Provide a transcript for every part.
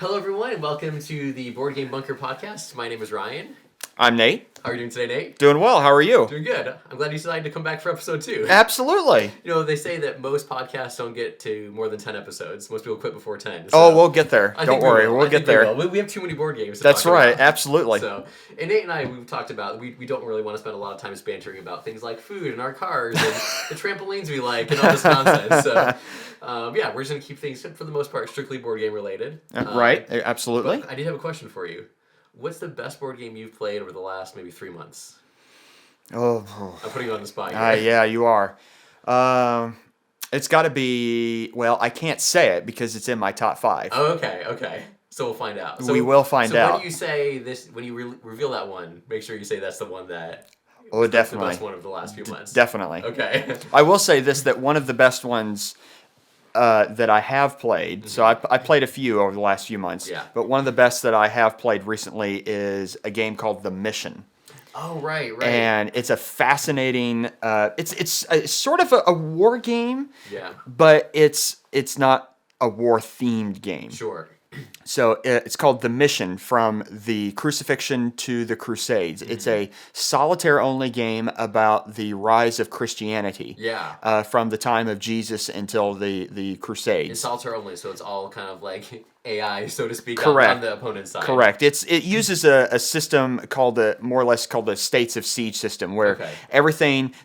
Hello, everyone, and welcome to the Board Game Bunker podcast. My name is Ryan. I'm Nate. How are you doing today, Nate? Doing well. How are you? Doing good. I'm glad you decided to come back for episode 2. Absolutely. You know, they say that most podcasts don't get to more than 10 episodes. Most people quit before 10. Oh, we'll get there. I Don't think worry. will. We'll I get think we there. will. We have too many board games to That's talk right. about. Absolutely. So, and Nate and I, we've talked about, we don't really want to spend a lot of time bantering about things like food and our cars and the trampolines we like and all this nonsense. So, yeah, we're just going to keep things, for the most part, strictly board game related. Right. Absolutely. I did have a question for you. What's the best board game you've played over the last maybe 3 months? Oh. I'm putting you on the spot here. Yeah, you are. It's got to be. Well, I can't say it because it's in my top 5. Oh, okay. So we'll find out. So, We will find out. So when you say this, when you reveal that one, make sure you say that's the one that. Oh, that's definitely. the best one of the last few months. Definitely. Okay. I will say this: that one of the best ones that I have played. So I played a few over the last few months. Yeah. But one of the best that I have played recently is a game called The Mission. Oh, right. And it's a fascinating. It's sort of a war game. Yeah. But it's not a war themed game. Sure. So it's called The Mission, from the Crucifixion to the Crusades. It's a solitaire-only game about the rise of Christianity. Yeah. From the time of Jesus until the It's Crusades. solitaire only, so it's all kind of like AI, so to speak, Correct. on the opponent's side. Correct. It uses a system called more or less called the States of Siege system, where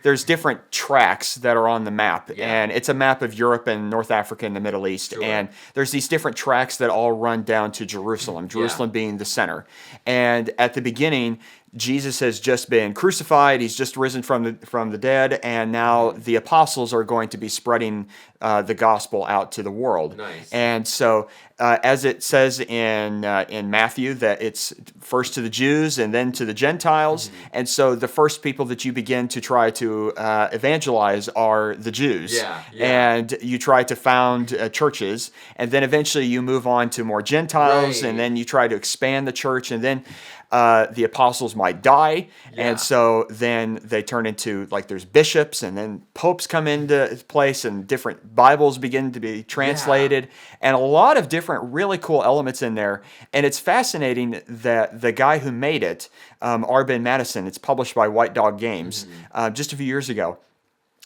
there's different tracks that are on the map, and it's a map of Europe and North Africa and the Middle East, and there's these different tracks that all run down to Jerusalem being the center. And at the beginning, Jesus has just been crucified. He's just risen from the dead, and now the apostles are going to be spreading the gospel out to the world. Nice. And so, as it says in Matthew, that it's first to the Jews and then to the Gentiles, and so the first people that you begin to try to evangelize are the Jews. Yeah. And you try to found churches, and then eventually you move on to more Gentiles, Right. and then you try to expand the church, and then the apostles might die, and so then they turn into, like, there's bishops, and then popes come into place, and different Bibles begin to be translated, and a lot of different really cool elements in there. And it's fascinating that the guy who made it, Arbin Madison, it's published by White Dog Games, just a few years ago.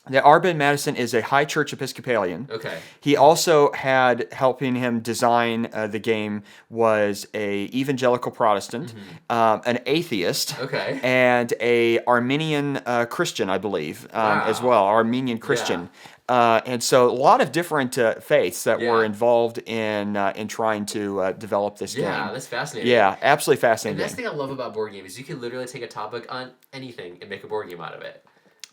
That Arbin Madison is a high church Episcopalian. Okay. He also had, helping him design the game, was a evangelical Protestant, an atheist, and a Armenian Christian, I believe, as well, Armenian Christian. And so a lot of different faiths that were involved in trying to develop this game. Yeah, that's fascinating. Yeah, absolutely fascinating. And that's the thing I love about board games is you can literally take a topic on anything and make a board game out of it.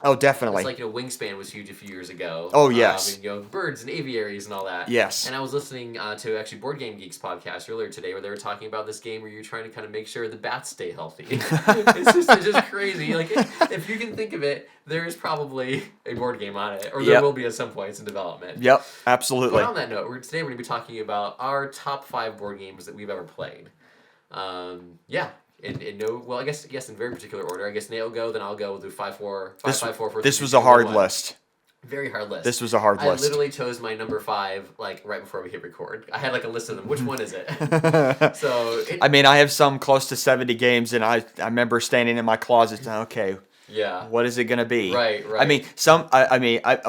Oh, definitely. It's like, Wingspan was huge a few years ago. Oh, yes. And, birds and aviaries and all that. Yes. And I was listening to actually Board Game Geeks podcast earlier today where they were talking about this game where you're trying to kind of make sure the bats stay healthy. it's just crazy. Like, if you can think of it, there is probably a board game on it, or there will be at some points in development. Yep, absolutely. But on that note, today we're going to be talking about our top 5 board games that we've ever played. I guess in very particular order. I guess Nate will go, then I'll go. We'll do 5-4 for This was a hard list. Very hard list. This was a hard list. I literally chose my number 5 like right before we hit record. I had like a list of them. Which one is it? I have some close to 70 games, and I remember standing in my closet. Okay. Yeah. What is it going to be? Right.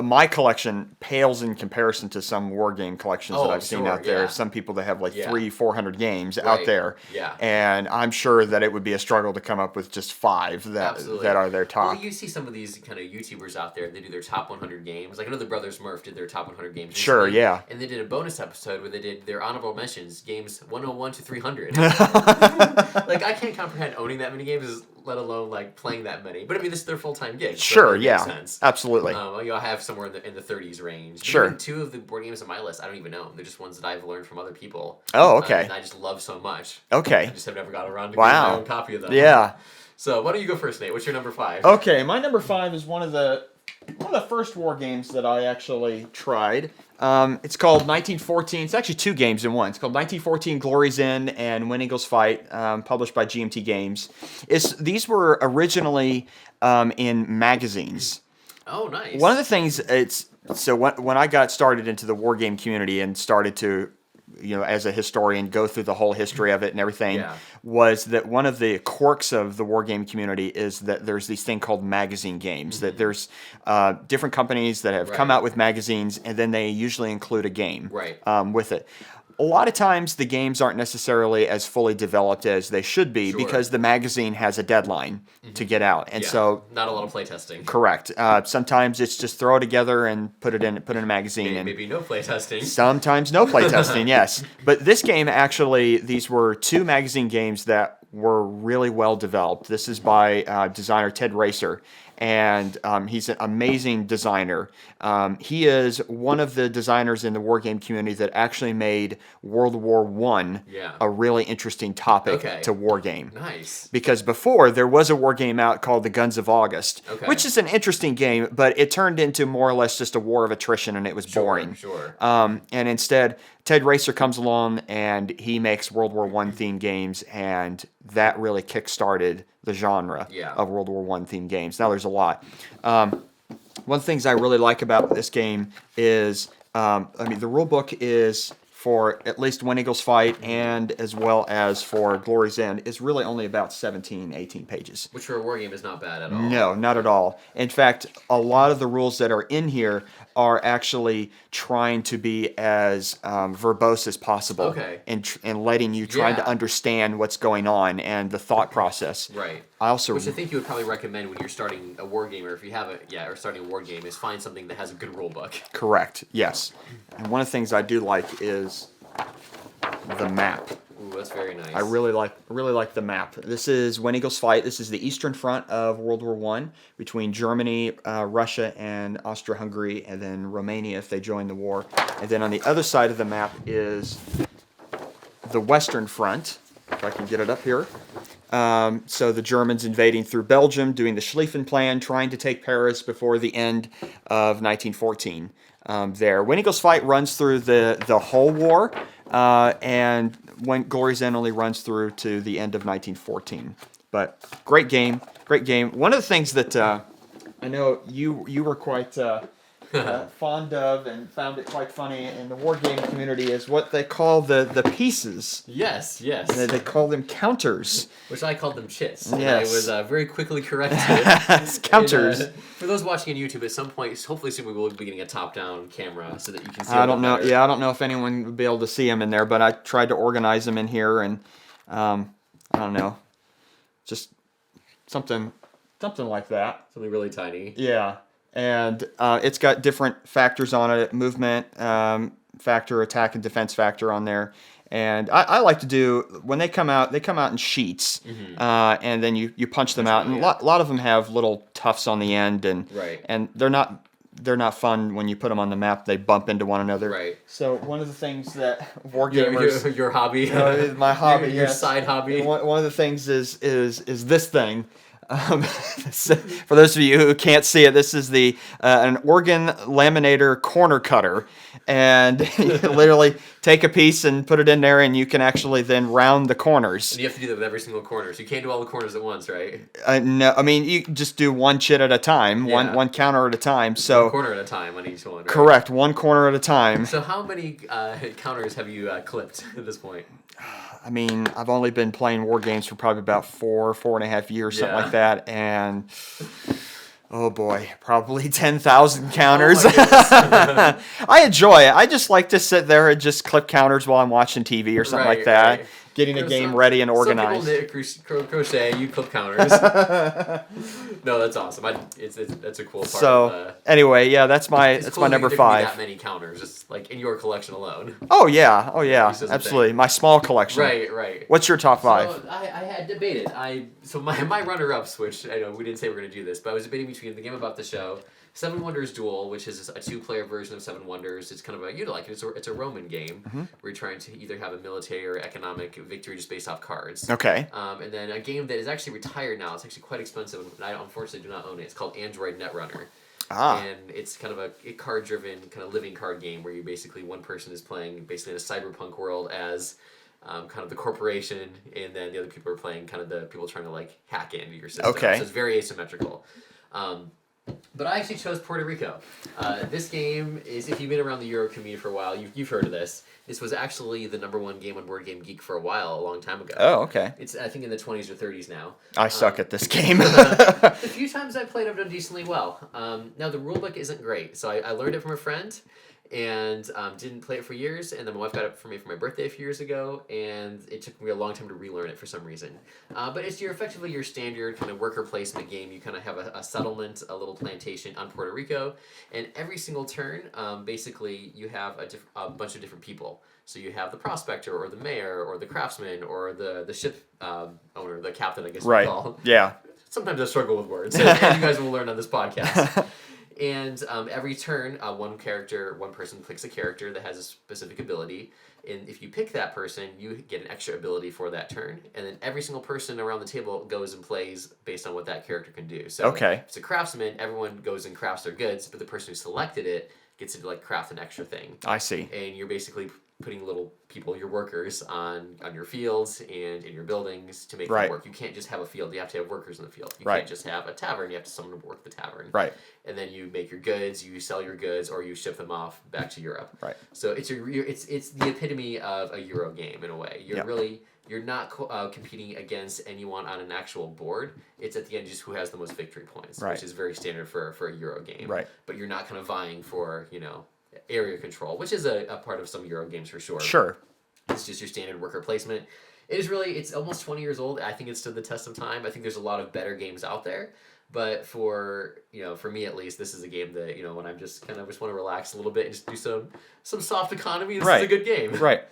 My collection pales in comparison to some war game collections that I've seen out there. Some people that have like 300-400 games out there. Yeah. And I'm sure that it would be a struggle to come up with just 5 that are their top. Well, you see some of these kind of YouTubers out there, they do their top 100 games. Like I know the Brothers Murph did their top 100 games. Sure, recently, yeah. And they did a bonus episode where they did their honorable mentions, games 101 to 300. Like I can't comprehend owning that many games, let alone like playing that many. But I mean, this is their full-time gig. Sure, so yeah, sense. Absolutely. I have somewhere in the 30s range. Sure. Even 2 of the board games on my list, I don't even know them. They're just ones that I've learned from other people. Oh, okay. And I just love so much. Okay. I just have never got around to getting my own copy of them. Yeah. So why don't you go first, Nate? What's your number 5? Okay, my number 5 is one of the first war games that I actually tried. It's called 1914. It's actually 2 games in one. It's called 1914 Glory's End and When Eagles Fight, published by GMT Games. These were originally in magazines. Oh, nice. One of the things when I got started into the war game community and started to as a historian, go through the whole history of it and everything, was that one of the quirks of the war game community is that there's these thing called magazine games, that there's different companies that have come out with magazines, and then they usually include a game with it. A lot of times the games aren't necessarily as fully developed as they should be because the magazine has a deadline to get out, and so not a lot of playtesting. Correct. Sometimes it's just throw it together and put it in a magazine. Maybe no playtesting. Sometimes no playtesting. Yes, but this game actually, these were 2 magazine games that were really well developed. This is by designer Ted Raicer. And he's an amazing designer. He is one of the designers in the war game community that actually made World War I a really interesting topic to war game. Nice. Because before, there was a war game out called The Guns of August, which is an interesting game, but it turned into more or less just a war of attrition, and it was boring. And instead, Ted Raicer comes along, and he makes World War I themed games, and that really kick-started the genre of World War I themed games. Now there's a lot. One of the things I really like about this game is, the rule book is for at least When Eagles Fight and as well as for Glory's End is really only about 17, 18 pages. Which for a war game is not bad at all. No, not at all. In fact, a lot of the rules that are in here are actually trying to be as verbose as possible and letting you try to understand what's going on and the thought process. Right. Which I think you would probably recommend when you're starting a war game, or if you have or starting a war game, is find something that has a good rule book. Correct. Yes. And one of the things I do like is the map. Ooh, that's very nice. I really like the map. This is When Eagles Fight. This is the eastern front of World War I between Germany, Russia, and Austria-Hungary, and then Romania if they join the war. And then on the other side of the map is the western front, if I can get it up here. So the Germans invading through Belgium, doing the Schlieffen Plan, trying to take Paris before the end of 1914. There, When Eagles Fight runs through the whole war, and when Glory's End only runs through to the end of 1914. But great game. One of the things that I know you were quite fond of and found it quite funny in the war game community is what they call the pieces. Yes. They call them counters. Which I called them chits. Yes. And I was very quickly corrected. It's counters. For those watching on YouTube, at some point, hopefully soon we will be getting a top-down camera so that you can see. I don't know. Yeah, I don't know if anyone would be able to see them in there, but I tried to organize them in here, and I don't know, just something like that. Something really tiny. Yeah. And it's got different factors on it, movement factor, attack and defense factor on there. And I like to do, when they come out in sheets, and then you punch them out. And a lot of them have little tufts on the end, and they're not fun when you put them on the map. They bump into one another. Right. So one of the things that war gamers... Your hobby. My hobby, your side hobby. One of the things is this thing. For those of you who can't see it, this is an organ laminator corner cutter, and you literally take a piece and put it in there, and you can actually then round the corners. And you have to do that with every single corner, so you can't do all the corners at once, right? No, I mean you just do one chit at a time, one counter at a time. So one corner at a time on each one. Right? Correct, one corner at a time. So how many counters have you clipped at this point? I mean, I've only been playing war games for probably about 4.5 years, something like that, and oh boy, probably 10,000 counters. Oh I enjoy it. I just like to sit there and just clip counters while I'm watching TV or something like that. Right. Getting a game ready and organized. Some people knit, crochet, you clip counters. No, that's awesome. That's a cool part. So anyway, yeah, that's my number 5. That many counters, just like in your collection alone. Oh yeah, absolutely. My small collection. Right. What's your top 5? So I had debated. So my runner-ups, which I know we didn't say we were gonna do this, but I was debating between the game about the show, Seven Wonders Duel, which is a 2-player version of Seven Wonders. It's kind of you'd like it. It's a Roman game where you're trying to either have a military or economic victory just based off cards. Okay. And then a game that is actually retired now. It's actually quite expensive, and I unfortunately do not own it. It's called Android Netrunner. And it's kind of a card-driven, kind of living card game where you basically, one person is playing basically in a cyberpunk world as kind of the corporation, and then the other people are playing kind of the people trying to like hack into your system. Okay. So it's very asymmetrical. But I actually chose Puerto Rico. This game is, if you've been around the Euro community for a while, you've heard of this. This was actually the #1 game on Board Game Geek for a while, a long time ago. Oh, okay. It's, I think, in the 20s or 30s now. I suck at this game. The few times I played, I've done decently well. Now, the rulebook isn't great, so I learned it from a friend, and didn't play it for years, and then my wife got it for me for my birthday a few years ago, and it took me a long time to relearn it for some reason. But it's effectively your standard kind of worker placement game. You kind of have a settlement, a little plantation on Puerto Rico, and every single turn, basically, you have a bunch of different people. So you have the prospector, or the mayor, or the craftsman, or the ship owner, the captain, I guess you call. Yeah. Sometimes I struggle with words, and you guys will learn on this podcast. And every turn, one person picks a character that has a specific ability. And if you pick that person, you get an extra ability for that turn. And then every single person around the table goes and plays based on what that character can do. So if it's a craftsman, everyone goes and crafts their goods, but the person who selected it gets to craft an extra thing. I see. And you're basically putting little people, your workers, on your fields and in your buildings to make them work. You can't just have a field. You have to have workers in the field. You can't just have a tavern. You have to someone to work the tavern. Right. And then you make your goods, you sell your goods, or you ship them off back to Europe. Right. So it's the epitome of a Euro game in a way. You're not competing against anyone on an actual board. It's at the end just who has the most victory points, which is very standard for a Euro game. Right. But you're not kind of vying for, area control, which is a part of some Euro games for sure. Sure. It's just your standard worker placement. It's almost 20 years old. I think it stood the test of time. I think there's a lot of better games out there. But for me at least, this is a game that, when I'm just want to relax a little bit and just do some soft economy, this is a good game. Right.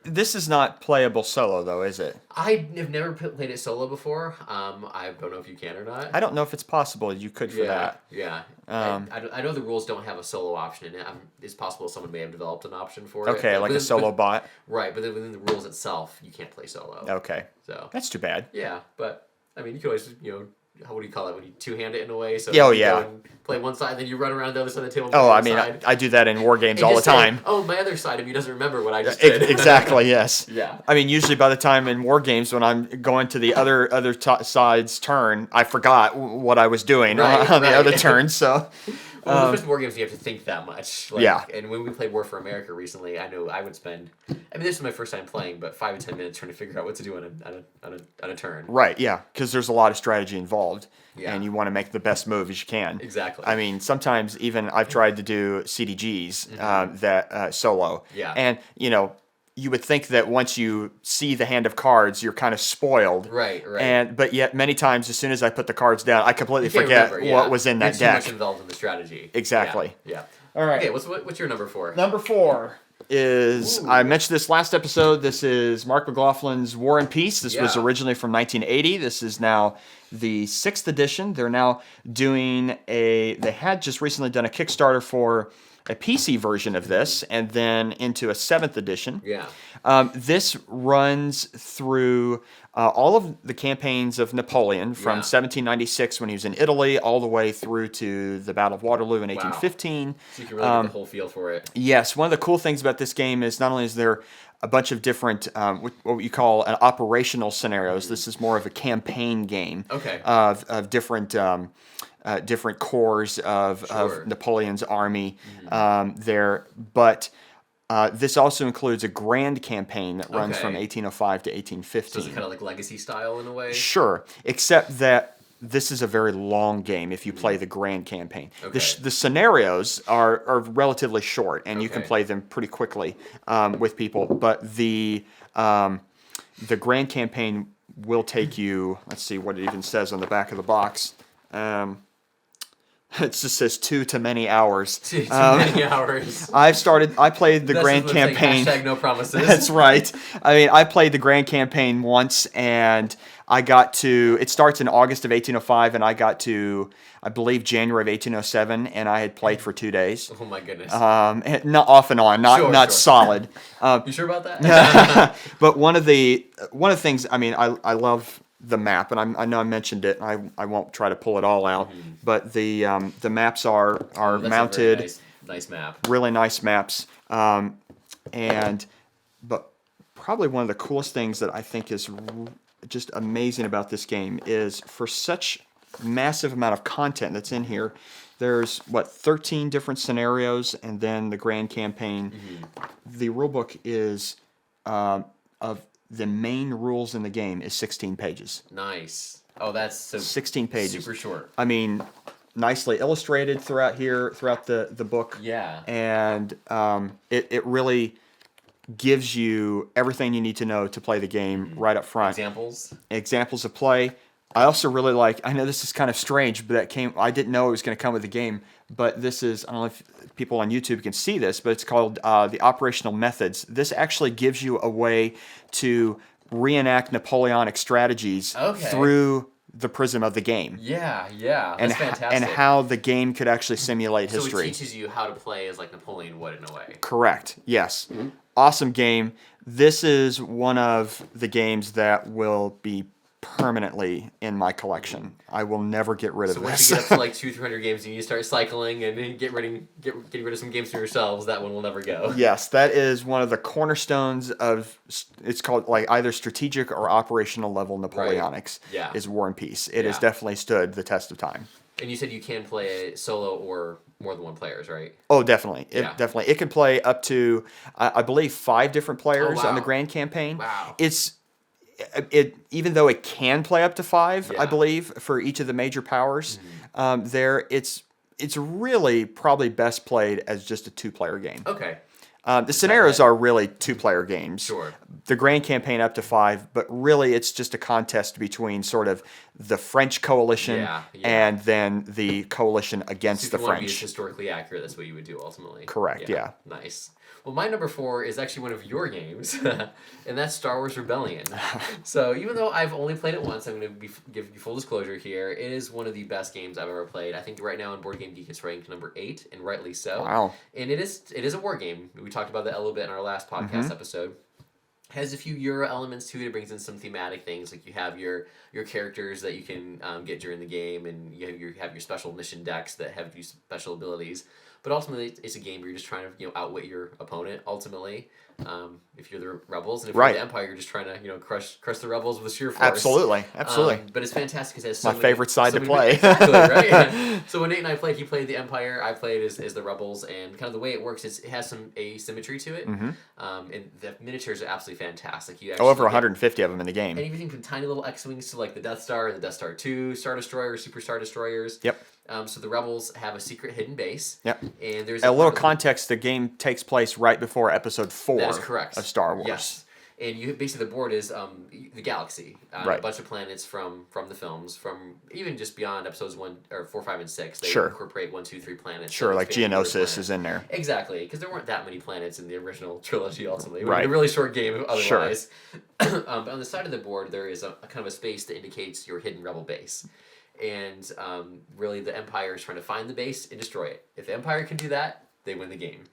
This is not playable solo though, is it? I have never played it solo before. I don't know if you can or not. I don't know if it's possible you could for that. Yeah. I know the rules don't have a solo option in it. It's possible someone may have developed an option for it. Okay, like a solo bot. Right, but then within the rules itself, you can't play solo. Okay. So that's too bad. Yeah, but you can always what do you call it when you two-hand it in a way? So go and play one side, and then you run around the other side of the table. I do that in war games all the time. My other side of me doesn't remember what I just did. Exactly. Yes. Yeah. Usually by the time in war games when I'm going to the other side's turn, I forgot what I was doing on the other turn. So. Well, especially war games, you have to think that much. Yeah. And when we played War for America recently, I know I would spend. This is my first time playing, but 5 to 10 minutes trying to figure out what to do on a turn. Right. Yeah. Because there's a lot of strategy involved. Yeah. And you want to make the best move as you can. Exactly. Sometimes even I've tried to do CDGs that solo. Yeah. And you would think that once you see the hand of cards, you're kind of spoiled. Right. But yet many times, as soon as I put the cards down, I completely forget what was in that deck. There's too much involved in the strategy. Exactly. Yeah. All right. Okay. What's your number 4? Number 4 is I mentioned this last episode. This is Mark McLaughlin's War and Peace. This was originally from 1980. This is now the 6th edition. They're now doing they had just recently done a Kickstarter for a PC version of this, and then into a 7th edition. Yeah. This runs through all of the campaigns of Napoleon from 1796 when he was in Italy all the way through to the Battle of Waterloo in 1815. So you can really get the whole feel for it. Yes. One of the cool things about this game is not only is there a bunch of different, what you call operational scenarios. This is more of a campaign game of different different corps of Napoleon's army there. But this also includes a grand campaign that runs from 1805 to 1815. So it's kind of like legacy style in a way? Sure, except that this is a very long game if you play the grand campaign. The scenarios are relatively short, and you can play them pretty quickly with people. But the grand campaign will take you, let's see what it even says on the back of the box. It just says 2 to many hours. 2 to many hours. I played the grand campaign. Hashtag no promises. That's right. I played the grand campaign once, and I got to, it starts in August of 1805, and I got to, I believe, January of 1807, and I had played for 2 days. Oh my goodness. Not off and on, not solid. You sure about that? But one of the things, I love the map, and I know I mentioned it. I won't try to pull it all out, but the maps are mounted. That's a very nice map. Really nice maps, but probably one of the coolest things that I think is just amazing about this game is for such massive amount of content that's in here. There's 13 different scenarios, and then the grand campaign. The rulebook is of the main rules in the game is 16 pages. Nice. Oh, that's so 16 pages. Super short. I mean, nicely illustrated throughout the book. Yeah. And it really gives you everything you need to know to play the game right up front. Examples of play. I also really like, I know this is kind of strange, but I didn't know it was going to come with the game, but this is, I don't know if people on YouTube can see this, but it's called the Operational Methods. This actually gives you a way to reenact Napoleonic strategies through the prism of the game. Yeah, that's fantastic. And how the game could actually simulate history. So it teaches you how to play as like Napoleon would in a way. Correct, yes. Awesome game. This is one of the games that will be permanently in my collection. I will never get rid of this. So once you get up to like 200-300 games and you start cycling and then getting rid of some games for yourselves, that one will never go. Yes, that is one of the cornerstones of, it's called like either strategic or operational level Napoleonics. Right. Is War and Peace. It has definitely stood the test of time. And you said you can play solo or more than one players, right? Oh, definitely. Definitely. It can play up to, I believe, 5 different players on the grand campaign. Wow. Even though it can play up to 5, I believe, for each of the major powers, it's really probably best played as just a 2-player game. Okay. The scenarios are really 2-player games. Sure. The grand campaign up to 5, but really it's just a contest between sort of the French coalition and then the coalition against the French. If you want to be historically accurate, that's what you would do ultimately. Correct, yeah. Nice. Well, my number 4 is actually one of your games, and that's Star Wars Rebellion. So even though I've only played it once, I'm going to give you full disclosure here. It is one of the best games I've ever played. I think right now on Board Game Geek it's ranked number 8, and rightly so. Wow. And it is a war game. We talked about that a little bit in our last podcast episode. It has a few Euro elements to it. It brings in some thematic things, like you have your characters that you can get during the game, and you have your special mission decks that have these special abilities. But ultimately, it's a game where you're just trying to outwit your opponent. Ultimately, if you're the rebels, and if you're the Empire, you're just trying to crush the rebels with sheer force. Absolutely. But it's fantastic because it has my favorite side to play. Exactly, right? So when Nate and I played, he played the Empire, I played as the rebels, and kind of the way it works is it has some asymmetry to it. And the miniatures are absolutely fantastic. You actually over 150 of them in the game. Anything from tiny little X-wings to like the Death Star and the Death Star 2, Star Destroyer, Super Star Destroyers. Yep. So the rebels have a secret hidden base. Yep. And there's a little context. The game takes place right before Episode 4. That is correct. Of Star Wars. Yes. And you basically the board is the galaxy, a bunch of planets from the films, from even just beyond episodes 1 or 4, 5, and 6. They incorporate 1, 2, 3 planets. Sure, like Geonosis is in there. Exactly, because there weren't that many planets in the original trilogy. Ultimately, it would be a really short game otherwise. Sure. But on the side of the board, there is a kind of a space that indicates your hidden rebel base. And really, the Empire is trying to find the base and destroy it. If the Empire can do that, they win the game.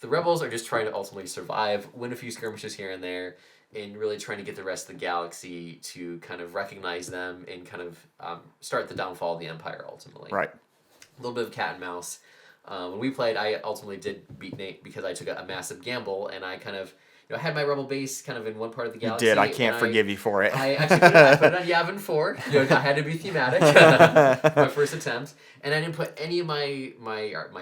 The rebels are just trying to ultimately survive, win a few skirmishes here and there, and really trying to get the rest of the galaxy to kind of recognize them and kind of start the downfall of the Empire, ultimately. Right. A little bit of cat and mouse. When we played, I ultimately did beat Nate because I took a massive gamble, and I kind of... I had my rebel base kind of in one part of the galaxy. You did. I can't forgive you for it. I actually put it on Yavin 4. I had to be thematic. My first attempt. And I didn't put any of my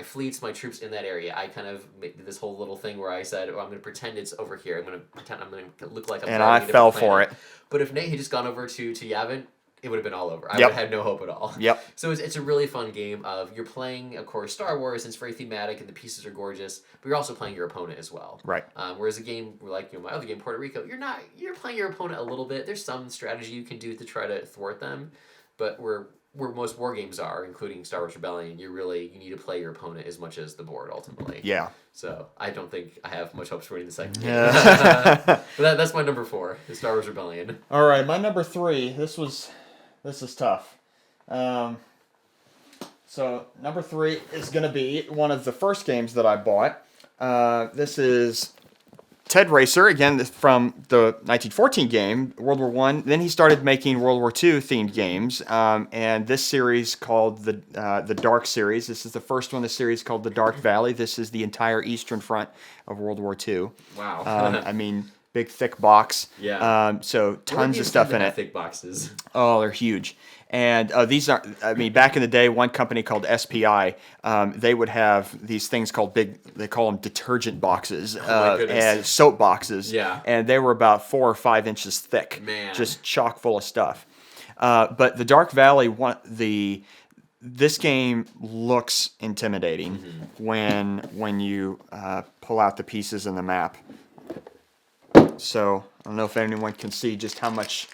fleets, my troops in that area. I kind of did this whole little thing where I said, I'm going to pretend it's over here. I'm going to pretend I'm going to look like I'm and I fell for it. But if Nate had just gone over to Yavin, it would have been all over. I would have had no hope at all. Yep. So it's a really fun game of you're playing, of course, Star Wars, and it's very thematic, and the pieces are gorgeous, but you're also playing your opponent as well. Right. Whereas a game like my other game, Puerto Rico, you're playing your opponent a little bit. There's some strategy you can do to try to thwart them, but where most war games are, including Star Wars Rebellion, you need to play your opponent as much as the board ultimately. Yeah. So I don't think I have much hopes for winning the second game. But that's my number 4, is Star Wars Rebellion. All right, my number 3. This is tough. So number 3 is going to be one of the first games that I bought. This is Ted Racer, again from the 1914 game, World War I. Then he started making World War II themed games, and this series called the Dark series. This is the first one in the series called the Dark Valley. This is the entire eastern front of World War II. Wow. I mean, big thick box. Yeah. So tons of stuff in it. Thick boxes. Oh, they're huge. And these are, I mean, back in the day, one company called SPI, they would have these things called they call them detergent boxes and soap boxes. Yeah. And they were about 4 or 5 inches thick. Man. Just chock full of stuff. But the Dark Valley, this game looks intimidating when you pull out the pieces in the map. So I don't know if anyone can see just how much,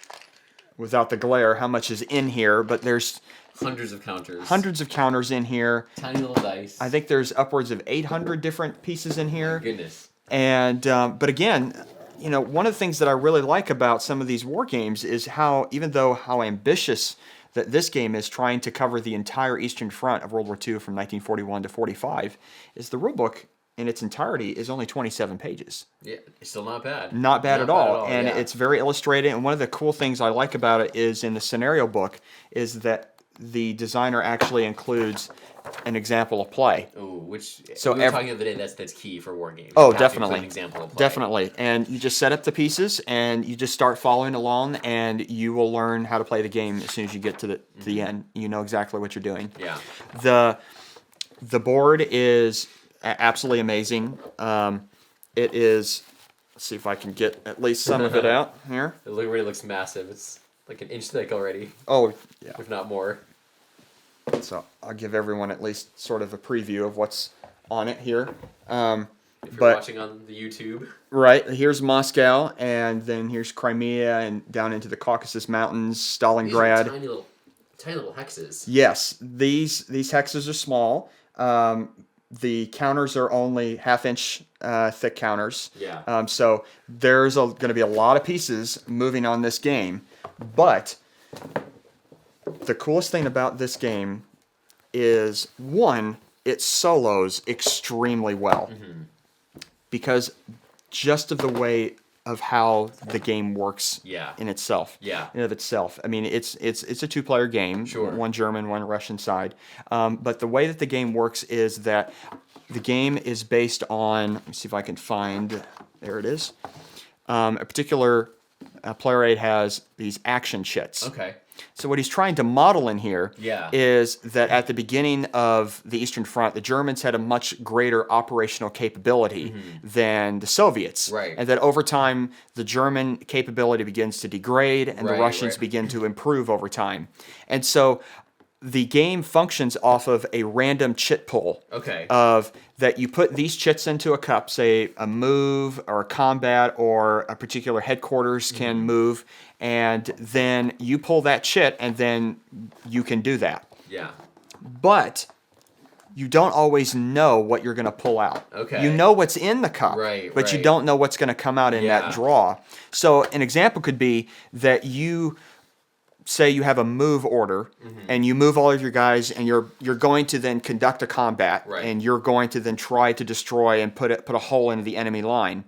without the glare, how much is in here, but there's hundreds of counters. Hundreds of counters in here. Tiny little dice. I think there's upwards of 800 different pieces in here. My goodness. And but again, you know, one of the things that I really like about some of these war games is how, even though how ambitious that this game is trying to cover the entire Eastern Front of World War II from 1941 to 45, is the rulebook in its entirety is only 27 pages. Yeah, it's still not bad. Not bad at all. And it's very illustrated. And one of the cool things I like about it is in the scenario book is that the designer actually includes an example of play. Ooh, which we were talking the other day, that's key for war games. Oh, definitely. An example of play. Definitely. And you just set up the pieces and you just start following along and you will learn how to play the game as soon as you get to the end. You know exactly what you're doing. Yeah. The board is absolutely amazing. It is, let's see if I can get at least some of it out here. It already looks massive. It's like an inch thick already. Oh, yeah. If not more. So I'll give everyone at least sort of a preview of what's on it here. If you're watching on the YouTube. Right, here's Moscow, and then here's Crimea, and down into the Caucasus Mountains, Stalingrad. These are tiny little hexes. Yes, these hexes are small. The counters are only half-inch thick counters. Yeah. So there's going to be a lot of pieces moving on this game, but the coolest thing about this game is, one, it solos extremely well. Because just of the way of how the game works in itself. Yeah. In of itself. I mean, it's a 2-player game. Sure. One German, one Russian side. But the way that the game works is that the game is based on, let me see if I can find, there it is. A particular player aid has these action chits. Okay. So what he's trying to model in here is that at the beginning of the Eastern Front, the Germans had a much greater operational capability than the Soviets. Right. And that over time, the German capability begins to degrade and the Russians begin to improve over time. And so the game functions off of a random chit pool. Okay. Of that you put these chits into a cup, say a move or a combat or a particular headquarters can move, and then you pull that chit and then you can do that. Yeah. But you don't always know what you're going to pull out. Okay. You know what's in the cup, but you don't know what's going to come out in that draw. So an example could be that you say you have a move order and you move all of your guys and you're going to then conduct a combat and you're going to then try to destroy and put a hole into the enemy line.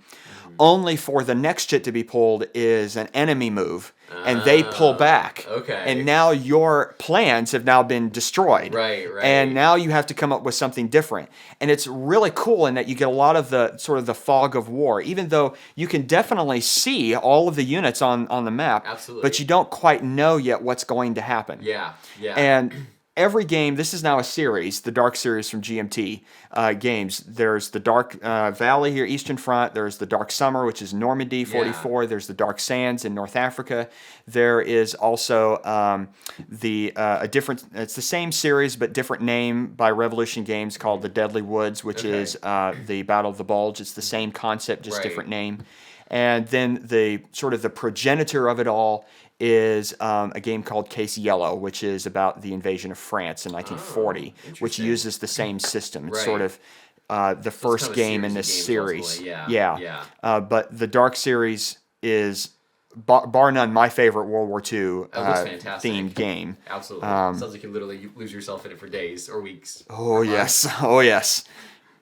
Only for the next chit to be pulled is an enemy move and they pull back. Okay. And now your plans have now been destroyed. Right. And now you have to come up with something different. And it's really cool in that you get a lot of the sort of the fog of war, even though you can definitely see all of the units on the map. Absolutely. But you don't quite know yet what's going to happen. Yeah. And every game, this is now a series, the Dark series from GMT games. There's the Dark Valley here, Eastern Front. There's the Dark Summer, which is Normandy, 44. There's the Dark Sands in North Africa. There is also a different, it's the same series but different name by Revolution Games called the Deadly Woods, which is the Battle of the Bulge. It's the same concept, just different name. And then the sort of the progenitor of it all is a game called Case Yellow, which is about the invasion of France in 1940, which uses the same system. It's sort of the first game in this series. But the Dark series is, bar none, my favorite World War II themed game. Absolutely. Sounds like you literally lose yourself in it for days or weeks. Oh, yes. Oh, yes.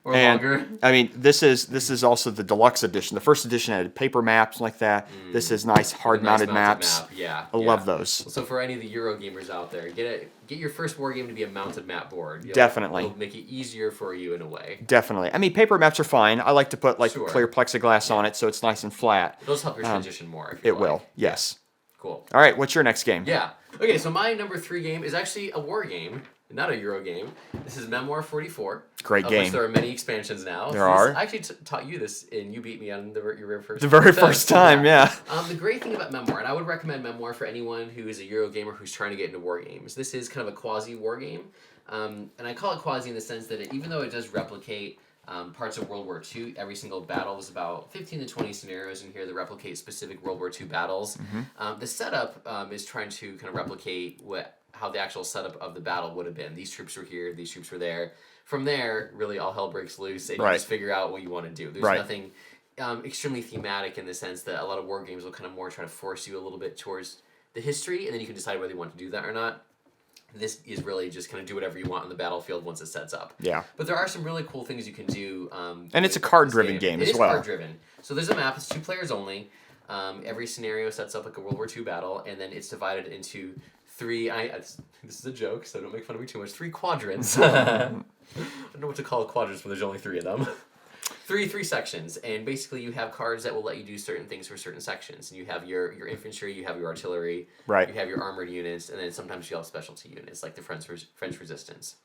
Or longer. I mean, this is also the deluxe edition. The first edition had paper maps like that. This is nice hard-mounted maps. Yeah, I love those. So for any of the Euro gamers out there, get your first war game to be a mounted map board. Definitely. It'll make it easier for you in a way. Definitely. I mean, paper maps are fine. I like to put clear plexiglass on it so it's nice and flat. It'll help your transition more. It will. Yes. Cool. All right. What's your next game? Yeah. Okay, so my number 3 game is actually a war game, not a Euro game. This is Memoir 44. Great of game. Which there are many expansions now. There are. I actually taught you this, and you beat me on your very first. The very first time, yeah. The great thing about Memoir, and I would recommend Memoir for anyone who is a Euro gamer who's trying to get into war games. This is kind of a quasi war game, and I call it quasi in the sense that even though it does replicate parts of World War II. Every single battle is about 15 to 20 scenarios in here that replicate specific World War II battles. Mm-hmm. The setup is trying to kind of replicate how the actual setup of the battle would have been. These troops were here, these troops were there. From there, really all hell breaks loose, and you just figure out what you want to do. There's nothing extremely thematic in the sense that a lot of war games will kind of more try to force you a little bit towards the history, and then you can decide whether you want to do that or not. This is really just kind of do whatever you want on the battlefield once it sets up. Yeah. But there are some really cool things you can do. And it's a card-driven game as well. It is card-driven. So there's a map. It's 2 players only. Every scenario sets up like a World War II battle, and then it's divided into 3... this is a joke, so don't make fun of me too much. 3 quadrants. I don't know what to call quadrants when there's only 3 of them. Three sections, and basically you have cards that will let you do certain things for certain sections. And you have your infantry, you have your artillery, you have your armored units, and then sometimes you have specialty units like the French Resistance.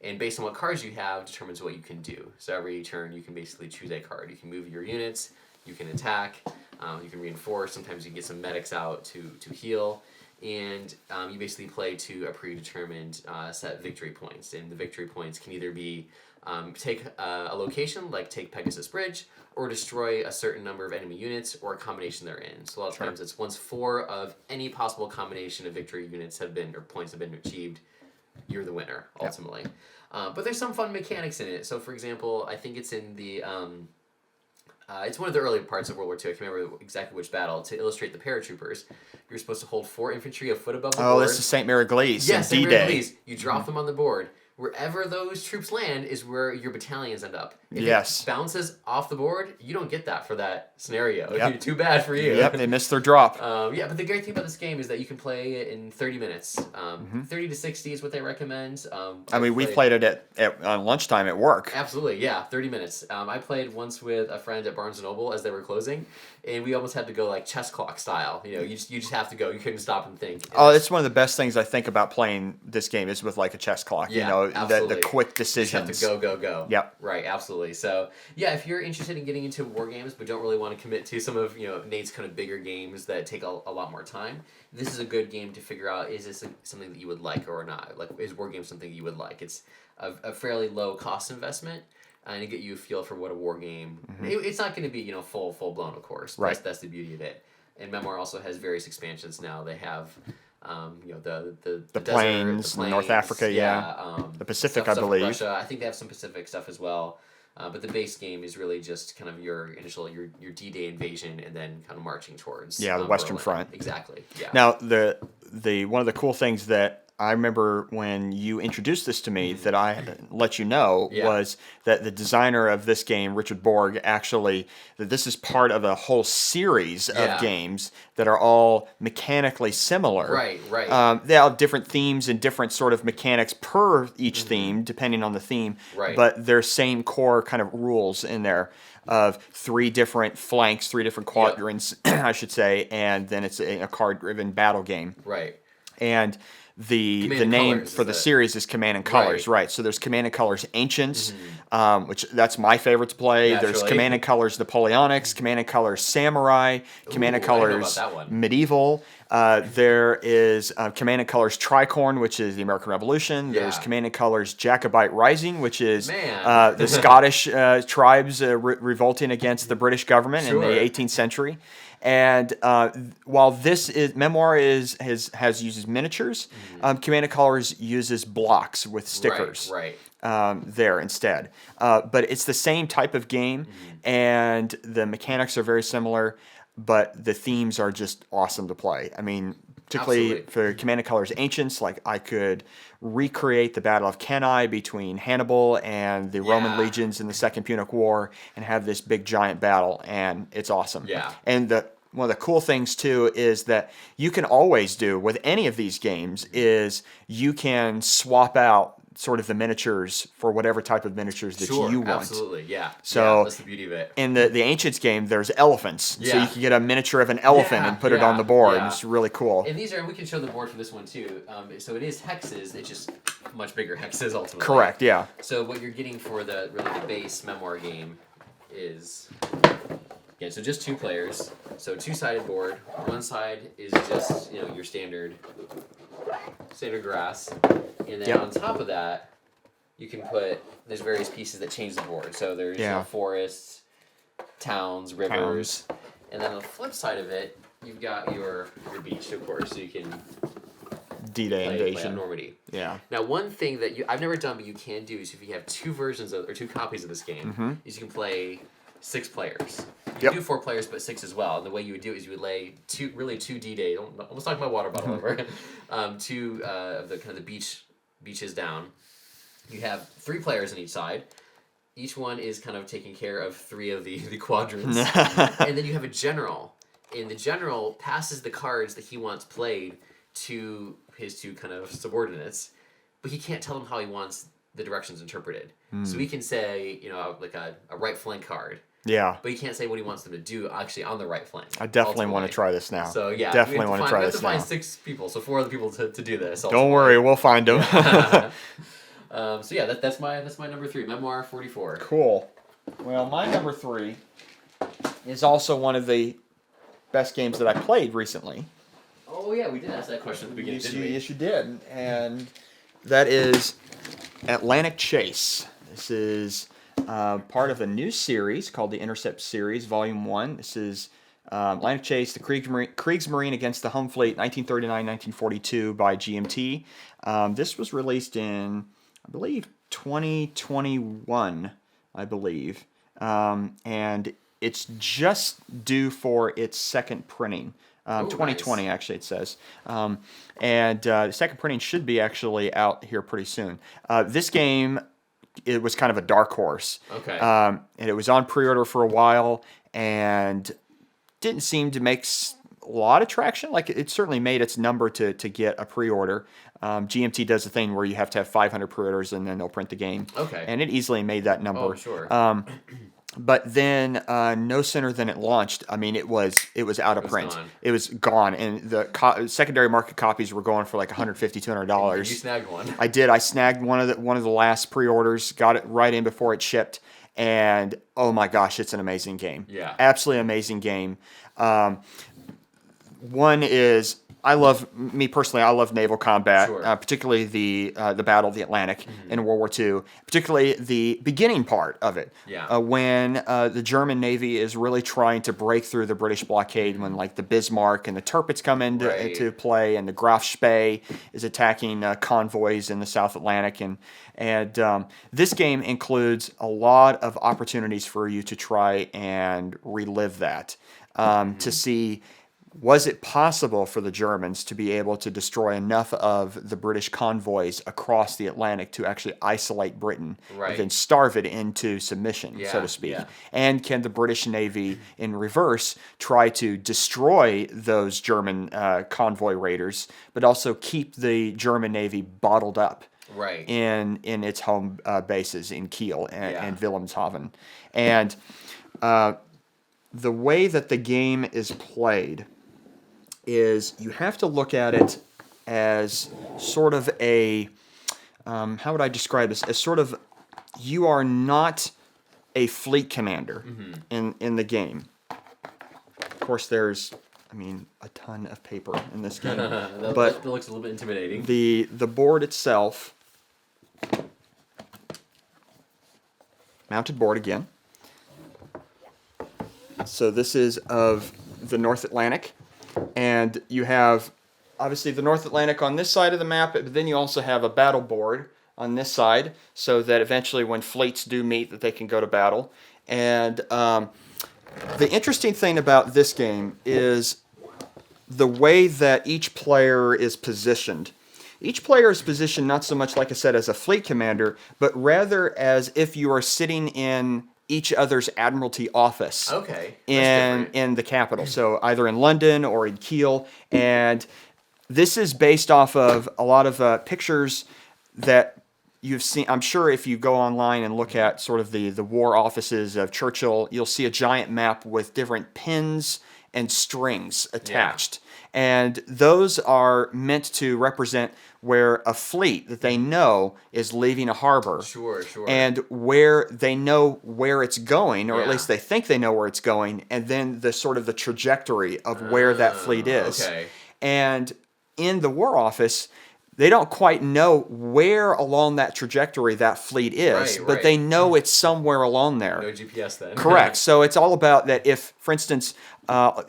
And based on what cards you have determines what you can do. So every turn you can basically choose a card. You can move your units, you can attack, you can reinforce. Sometimes you can get some medics out to heal. And you basically play to a predetermined set victory points. And the victory points can either be take a location, like take Pegasus Bridge, or destroy a certain number of enemy units, or a combination therein. So a lot of times it's once 4 of any possible combination of victory units or points have been achieved, you're the winner, ultimately. Yep. But there's some fun mechanics in it. So for example, I think it's in the... it's one of the early parts of World War II. I can't remember exactly which battle. To illustrate the paratroopers, you're supposed to hold 4 infantry a foot above the board. Oh, this is St. Mary Glees. Yes, St. Mary Glees. You drop them on the board. Wherever those troops land is where your battalions end up. If it bounces off the board, you don't get that for that scenario. Yep. Too bad for you. Yep, they missed their drop. But the great thing about this game is that you can play it in 30 minutes. 30 to 60 is what they recommend. We played it on lunchtime at work. Absolutely, yeah, 30 minutes. I played once with a friend at Barnes & Noble as they were closing, and we almost had to go like chess clock style. You just have to go. You couldn't stop and think. And it's one of the best things I think about playing this game is with like a chess clock. Yeah, the quick decisions. You just have to go. Yep. Right, absolutely. So, yeah, if you're interested in getting into war games but don't really want to commit to some of Nate's kind of bigger games that take a lot more time, this is a good game to figure out, is this something that you would like or not? Like, is war game something you would like? It's a fairly low cost investment, and to get you a feel for what a war game... it's not going to be full blown, of course. Right. That's the beauty of it. And Memoir also has various expansions now. They have... the plains, North Africa, the Pacific, I believe. Russia. I think they have some Pacific stuff as well. But the base game is really just kind of your initial your D-Day invasion and then kind of marching towards the Western Berlin. Front. Exactly. Yeah. Now the one of the cool things that I remember when you introduced this to me that I let you know was that the designer of this game, Richard Borg, that this is part of a whole series of games that are all mechanically similar. Right. They have different themes and different sort of mechanics per each theme, depending on the theme. Right. But their same core kind of rules in there of 3 different flanks, 3 different quadrants, I should say, and then it's a card-driven battle game. Right. And the name for the series is Command and Colors, right? So there's Command and Colors Ancients, which that's my favorite to play. Naturally. There's Command and Colors Napoleonics, Command and Colors Samurai, Command and Colors Medieval. There is Command and Colors Tricorn, which is the American Revolution. There's Command and Colors Jacobite Rising, which is the Scottish tribes revolting against the British government in the 18th century. And while Memoir uses miniatures, Command and Colors uses blocks with stickers. Right. There instead. But it's the same type of game, and the mechanics are very similar, but the themes are just awesome to play. I mean, particularly for Command and Colors Ancients, like I could recreate the Battle of Cannae between Hannibal and the Roman legions in the Second Punic War and have this big giant battle, and it's awesome. Yeah. And one of the cool things too is that you can always do with any of these games is you can swap out sort of the miniatures for whatever type of miniatures that you want. Absolutely, yeah. So that's the beauty of it. In the Ancients game, there's elephants, so you can get a miniature of an elephant and put it on the board. It's really cool. And we can show the board for this one too. So it is hexes. It's just much bigger hexes ultimately. Correct. Yeah. So what you're getting for the base memoir game is. Yeah, so just 2 players. So 2-sided board. One side is just your standard grass, and then on top of that, you can there's various pieces that change the board. So there's forests, towns, rivers, and then on the flip side of it, you've got your beach, of course, so you can D-Day Invasion. Normandy. Yeah. Now, one thing that I've never done, but you can do is if you have 2 copies of this game, is you can play 6 players. You can do 4 players, but 6 as well. And the way you would do it is you would lay 2 D-Day. Almost knocked my water bottle over. 2 of the kind of the beaches down. You have 3 players on each side. Each one is kind of taking care of 3 of the quadrants. And then you have a general. And the general passes the cards that he wants played to his 2 kind of subordinates. But he can't tell them how he wants the directions interpreted. So he can say, like a right flank card. Yeah. But he can't say what he wants them to do actually on the right flank. I definitely want to try this now. So yeah, definitely want to try this now. We have to find 6 people, so 4 other people to do this. Don't worry, we'll find them. So yeah, that's my number 3, Memoir 44. Cool. Well, my number 3 is also one of the best games that I played recently. Oh yeah, we did ask that question at the beginning, didn't we? Yes, you did. And that is Atlantic Chase. This is part of a new series called the Intercept Series, Volume 1. This is Atlantic Chase, the Kriegsmarine against the Home Fleet, 1939-1942 by GMT. This was released in, I believe, 2021, I believe. And it's just due for its second printing. 2020, actually, it says. And the second printing should be actually out here pretty soon. This game, it was kind of a dark horse. Okay. And it was on pre-order for a while and didn't seem to make a lot of traction. Like, it certainly made its number to get a pre-order. GMT does a thing where you have to have 500 pre-orders and then they'll print the game. Okay. And it easily made that number. Oh, sure. But then, no sooner than it launched, I mean, it was out of print. Gone. It was gone, and the secondary market copies were going for like $150, $200. You snagged one. I did. I snagged one of the last pre-orders, got it right in before it shipped, and oh my gosh, it's an amazing game. Yeah. Absolutely amazing game. One is, I love naval combat, Sure. Particularly the Battle of the Atlantic in World War II, particularly the beginning part of it, when the German Navy is really trying to break through the British blockade, when like the Bismarck and the Tirpitz come into play, and the Graf Spee is attacking convoys in the South Atlantic, and this game includes a lot of opportunities for you to try and relive that, to see. Was it possible for the Germans to be able to destroy enough of the British convoys across the Atlantic to actually isolate Britain and then starve it into submission, so to speak? Yeah. And can the British Navy, in reverse, try to destroy those German convoy raiders, but also keep the German Navy bottled up in its home bases in Kiel and Wilhelmshaven? And the way that the game is played is you have to look at it as sort of a, how would I describe this? As sort of, you are not a fleet commander in the game. Of course, there's, a ton of paper in this game. But that looks a little bit intimidating. The board itself, mounted board again. So this is of the North Atlantic. And you have, obviously, the North Atlantic on this side of the map, but then you also have a battle board on this side, so that eventually when fleets do meet, that they can go to battle. And the interesting thing about this game is the way that each player is positioned. Each player is positioned not so much, like I said, as a fleet commander, but rather as if you are sitting in each other's admiralty office in the capital. So either in London or in Kiel. And this is based off of a lot of pictures that you've seen, I'm sure if you go online and look at sort of the war offices of Churchill, you'll see a giant map with different pins and strings attached. And those are meant to represent where a fleet that they know is leaving a harbor. Sure. And where they know where it's going, or at least they think they know where it's going, and then the sort of the trajectory of where that fleet is. Okay. And in the War Office, they don't quite know where along that trajectory that fleet is, but they know it's somewhere along there. No GPS then. Correct. So it's all about that if, for instance, a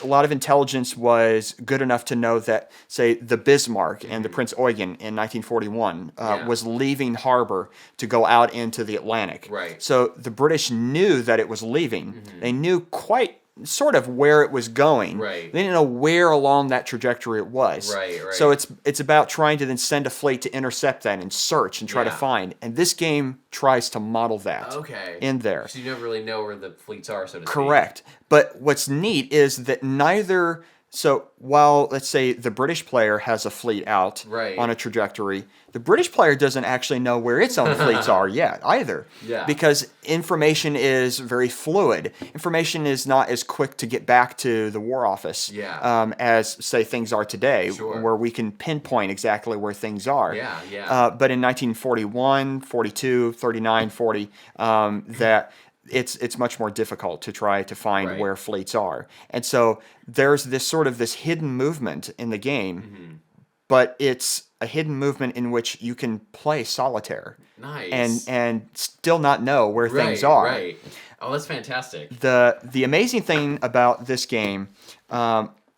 lot of intelligence was good enough to know that, say, the Bismarck and the Prince Eugen in 1941 was leaving harbor to go out into the Atlantic. Right. So the British knew that it was leaving. They knew quite sort of where it was going. Right. They didn't know where along that trajectory it was. Right. So it's about trying to then send a fleet to intercept that and search and try to find. And this game tries to model that in there. So you never really know where the fleets are, so to speak. Correct. But what's neat is that neither... So while, let's say, the British player has a fleet out on a trajectory, the British player doesn't actually know where its own fleets are yet either. Yeah. Because information is very fluid. Information is not as quick to get back to the War Office as, say, things are today, where we can pinpoint exactly where things are. But in 1941, 42, 39, 40, that... It's much more difficult to try to find where fleets are. And so there's this hidden movement in the game, but it's a hidden movement in which you can play solitaire. Nice. And still not know where things are. Right. Oh, that's fantastic. The amazing thing about this game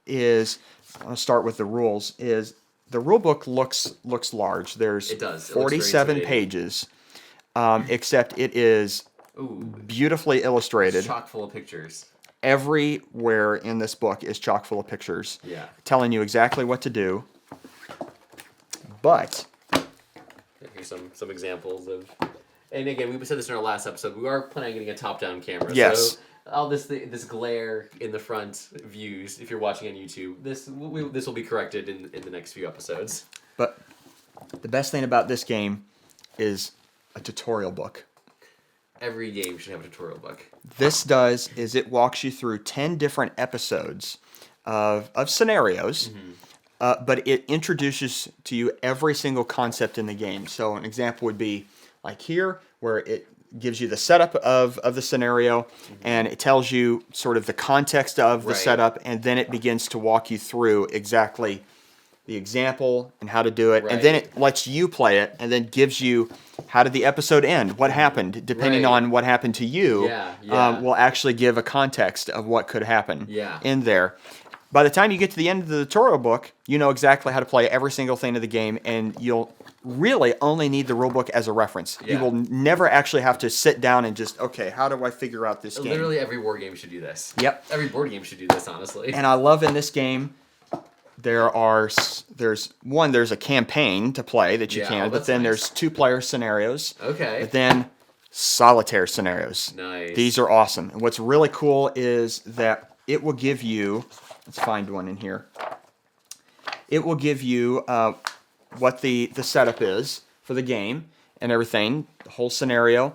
is, I'll start with the rules, is the rule book looks large. There's 47 pages, except it is beautifully illustrated. Chock full of pictures. Everywhere in this book is chock full of pictures, telling you exactly what to do. But here's some examples of, and again, we said this in our last episode. We are planning on getting a top-down camera. Yes. So all this glare in the front views, if you're watching on YouTube, this will be corrected in the next few episodes. But the best thing about this game is a tutorial book. Every game should have a tutorial book. This is it walks you through 10 different episodes of scenarios, but it introduces to you every single concept in the game. So an example would be like here, where it gives you the setup of the scenario, and it tells you sort of the context of the setup, and then it begins to walk you through exactly the example and how to do it, and then it lets you play it, and then gives you how did the episode end, what happened, depending on what happened to you, will actually give a context of what could happen in there. By the time you get to the end of the tutorial book, you know exactly how to play every single thing of the game, and you'll really only need the rulebook as a reference. You will never actually have to sit down and just, okay, how do I figure out this game? Literally every war game should do this. Yep. Every board game should do this, honestly. And I love in this game, there's a campaign to play that you can, but then there's 2-player scenarios. Okay. But then solitaire scenarios. Nice. These are awesome. And what's really cool is that it will give you, let's find one in here. It will give you what the setup is for the game and everything, the whole scenario,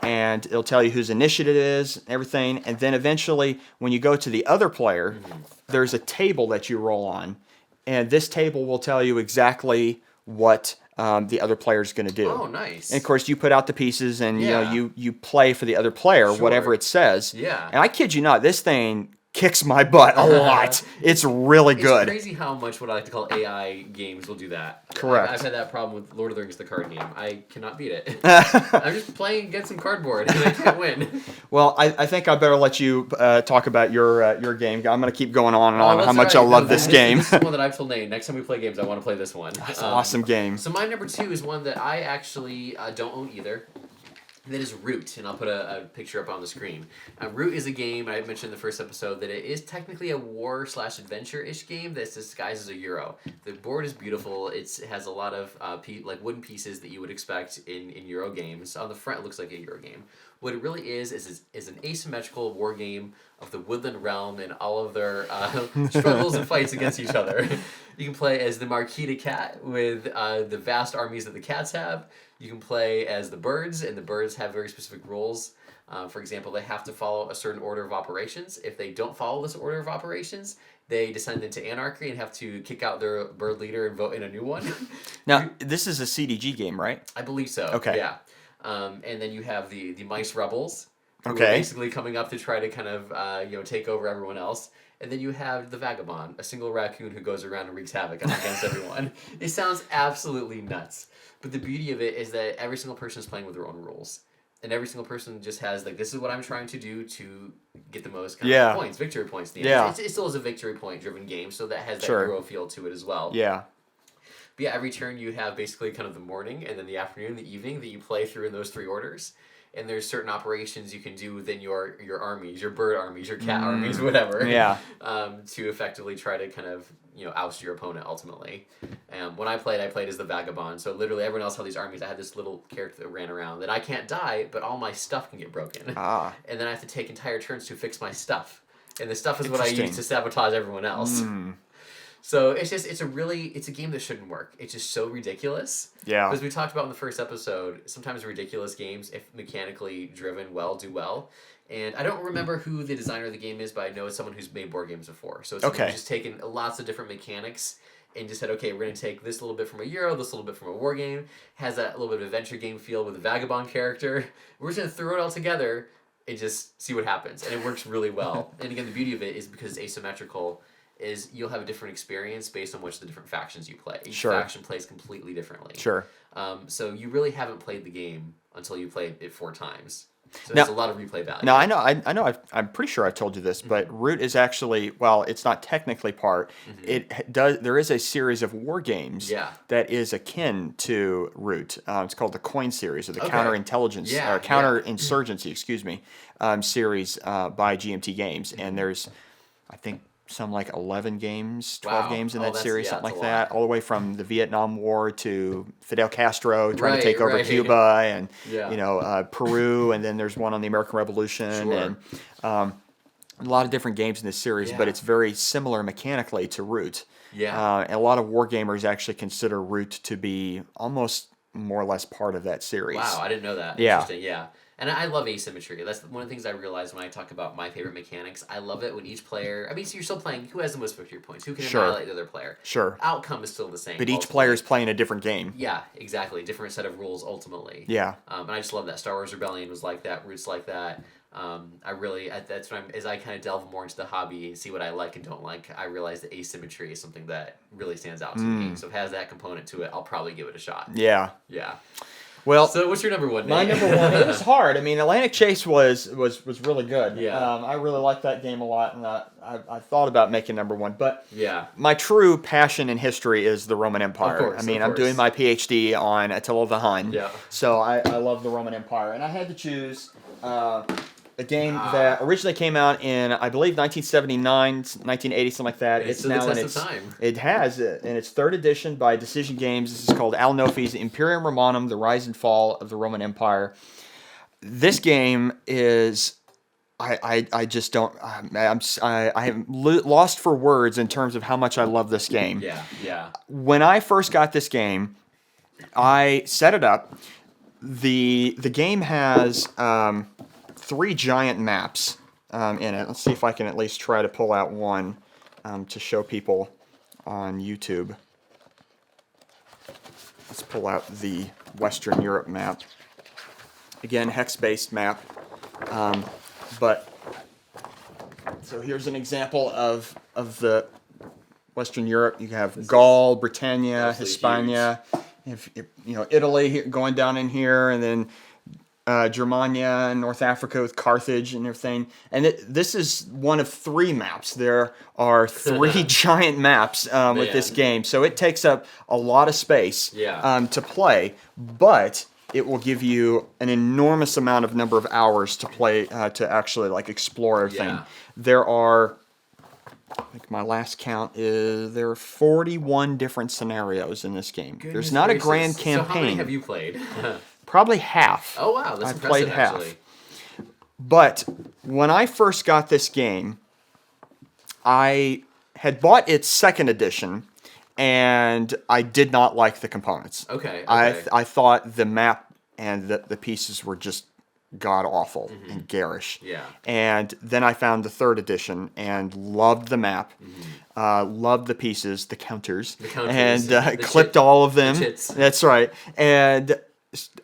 and it'll tell you whose initiative it is, everything, and then eventually when you go to the other player, there's a table that you roll on, and this table will tell you exactly what the other player is going to do. Oh, nice. And of course, you put out the pieces, and you play for the other player, whatever it says. Yeah. And I kid you not, this thing kicks my butt a lot. It's really good. It's crazy how much what I like to call AI games will do that. Correct. I've had that problem with Lord of the Rings, the card game. I cannot beat it. I'm just playing against some cardboard, and I can't win. Well, I think I better let you talk about your game. I'm going to keep going on and on how much I love this game. This is one that I've told Nate. Next time we play games, I want to play this one. It's an awesome game. So my number 2 is one that I actually don't own either. That is Root, and I'll put a picture up on the screen. Root is a game, I mentioned in the first episode, that it is technically a war/adventure-ish game that's disguised as a Euro. The board is beautiful. It has a lot of wooden pieces that you would expect in Euro games. On the front, it looks like a Euro game. What it really is an asymmetrical war game of the Woodland Realm and all of their struggles and fights against each other. You can play as the Marquis de Cat with the vast armies that the cats have. You can play as the birds, and the birds have very specific rules. For example, they have to follow a certain order of operations. If they don't follow this order of operations, they descend into anarchy and have to kick out their bird leader and vote in a new one. Now, this is a CDG game, right? I believe so. Okay. Yeah. And then you have the mice rebels, who are Okay. basically coming up to try to kind of take over everyone else. And then you have the vagabond, a single raccoon who goes around and wreaks havoc against everyone. It sounds absolutely nuts. But the beauty of it is that every single person is playing with their own rules. And every single person just has, like, this is what I'm trying to do to get the most kind of points, victory points. At the end. Yeah. It still is a victory point-driven game, so that has that Sure. hero feel to it as well. Yeah. But yeah, every turn you have basically kind of the morning and then the afternoon, the evening that you play through in those three orders. And there's certain operations you can do within your armies, your bird armies, your cat armies, whatever. Yeah. To effectively try to kind of, oust your opponent ultimately. When I played as the vagabond. So literally everyone else had these armies. I had this little character that ran around that I can't die, but all my stuff can get broken. Ah. And then I have to take entire turns to fix my stuff. And the stuff is what I use Interesting. to sabotage everyone else. So it's a game that shouldn't work. It's just so ridiculous. Yeah. As we talked about in the first episode, sometimes ridiculous games, if mechanically driven well, do well. And I don't remember who the designer of the game is, but I know it's someone who's made board games before. So it's someone Okay. who's just taken lots of different mechanics and just said, okay, we're going to take this little bit from a Euro, this little bit from a war game, has that little bit of adventure game feel with a vagabond character. We're just going to throw it all together and just see what happens. And it works really well. And again, the beauty of it is because it's asymmetrical, is you'll have a different experience based on which the different factions you play. Each Sure. faction plays completely differently. Sure. So you really haven't played the game until you played it 4 times. So Now- there's a lot of replay value. Now I know. I'm pretty sure I've told you this, but Root is actually, well, it's not technically part. It does. There is a series of war games Yeah. that is akin to Root. It's called the Coin series, or the Okay. Counterintelligence Yeah, or Counterinsurgency, excuse me, series by GMT Games. And there's, I think, some like 11 games, 12 Wow. games in Oh, that that's- series, yeah, something that's like a lot. that, all the way from the Vietnam War to Fidel Castro trying to take over Right. Cuba, and Yeah. Peru, and then there's one on the American Revolution, Sure. and a lot of different games in this series, but Yeah. it's very similar mechanically to Root. Yeah. And a lot of war gamers actually consider Root to be almost more or less part of that series. Wow, I didn't know that. Yeah. Interesting, yeah. And I love asymmetry. That's one of the things I realize when I talk about my favorite mechanics. I love it when each player... I mean, so you're still playing who has the most victory points, who can Sure. annihilate the other player. Sure. Outcome is still the same. But each ultimately. player is playing a different game. Yeah, exactly. Different set of rules ultimately. Yeah. And I just love that. Star Wars Rebellion was like that. Root's like that. That's when as I kind of delve more into the hobby and see what I like and don't like, I realize that asymmetry is something that really stands out to me. So if it has that component to it, I'll probably give it a shot. Yeah. Yeah. Well, So what's your number one? my Nate? number one, it was hard. I mean, Atlantic Chase was really good. Yeah. I really liked that game a lot, and I thought about making number one. But Yeah. my true passion in history is the Roman Empire. Of course, I mean, of I'm doing course. my PhD on Attila the Hun. Yeah. So I love the Roman Empire. And I had to choose a game that originally came out in, I believe, 1979, 1980, something like that. It stood the test of time. It has it in its 3rd edition by Decision Games. This is called Al Nofi's Imperium Romanum: The Rise and Fall of the Roman Empire. This game is, I just don't, I am lost for words in terms of how much I love this game. Yeah. Yeah. When I first got this game, I set it up. The game has 3 giant maps in it. Let's see if I can at least try to pull out one to show people on YouTube. Let's pull out the Western Europe map. Again, hex-based map. But so here's an example of the Western Europe. You have Gaul, Britannia, absolutely Hispania, if Italy here, going down in here, and then Germania and North Africa with Carthage and everything. And this is one of 3 maps. There are 3 giant maps with this Man. game, so it takes up a lot of space Yeah. to play, but it will give you an enormous amount of number of hours to play, to actually like explore everything. Yeah. There are, I think my last count is, there are 41 different scenarios in this game. There's Goodness not gracious. a grand So how many campaign. have you played? Probably half. Oh wow, that's I impressive played half. actually. But when I first got this game, I had bought its 2nd edition, and I did not like the components. Okay. I thought the map and the pieces were just god awful and garish. Yeah. And then I found the third edition and loved the map, loved the pieces, the counters, and clipped all of them. That's right. And